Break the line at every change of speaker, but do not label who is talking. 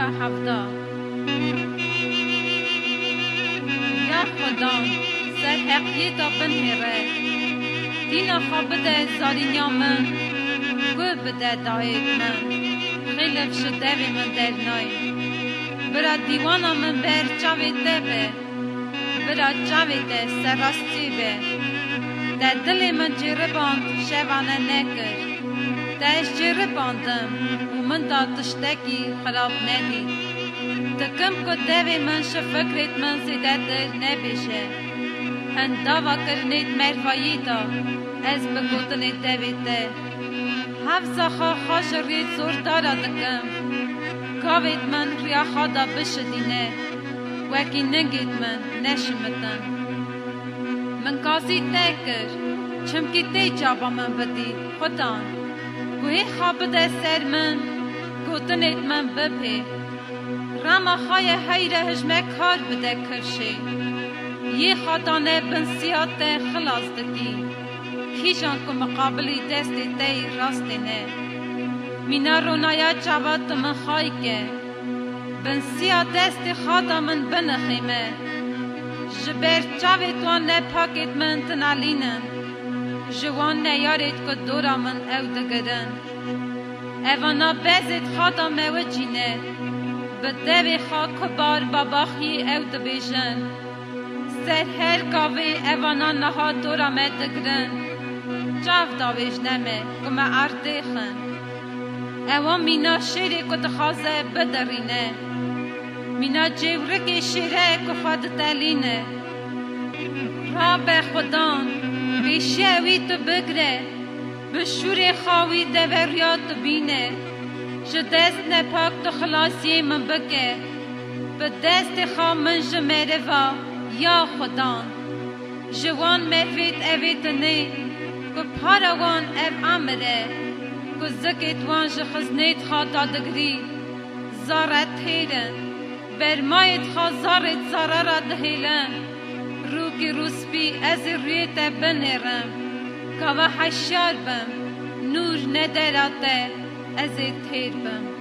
حفظا یا خدا سر حقیقتا بنهره دینا خابده زارینیا من گو بده دایت من خیلف شده من در نای برا دیوانا من بر چاوی تبه برا چاوی ده سراستی به در دل من جرباند شوانه نکر داش جرباندم و من دا تشتکی خراب ندی تکم کو دوی من شفکرت من زیدتر نبیشه هن داوا کرنیت مرفایی دا از بگوتنی دوی ده حفظا خواه رید زور دارا دکم کاوید من ریا خدا بشدینه وکی نگید من نشمتن من کاسی تکر چمکی تی جابا من بدی خودان گوهی خواب ده سر من گوتنیت من بپی راما خای حیره هجمه کار بده کرشی یه خدانه بنسیات خلاص دکی کیشان کو مقابلی دستی تی راستی نه مینا رونایا چاوات من خای که بنسیا دستی خدا من بنخیمه جبر چاوی توان نه پاکت من تنالینن جوان نیارید که دورا من او دگرن اوانا بزید خدا موجینه بدوی خاک بار باباخی او دبیجن سر هر کاوی اوانا نها دورا می دگرن چاو داویج نمه کما اردیخن اوان مینا شیری که تخوازه بدرینه مینا جیورکی شیره که خود تلینه را به خودان بیشیوی تو بگره بشوری خواهی دوریات بینه جو دست نپاک تو خلاصی من بکه به دست خواه من جمعه و یا خدان جوان مفید اوید نی که پاروان او عمره که زکیت وان جخزنیت خواه دادگری زارت هیرن برمایت خواه زارت زارارا دهیلن روکی روسپی از ریت بنرم که و حشار بم نور ندراته از تیر بم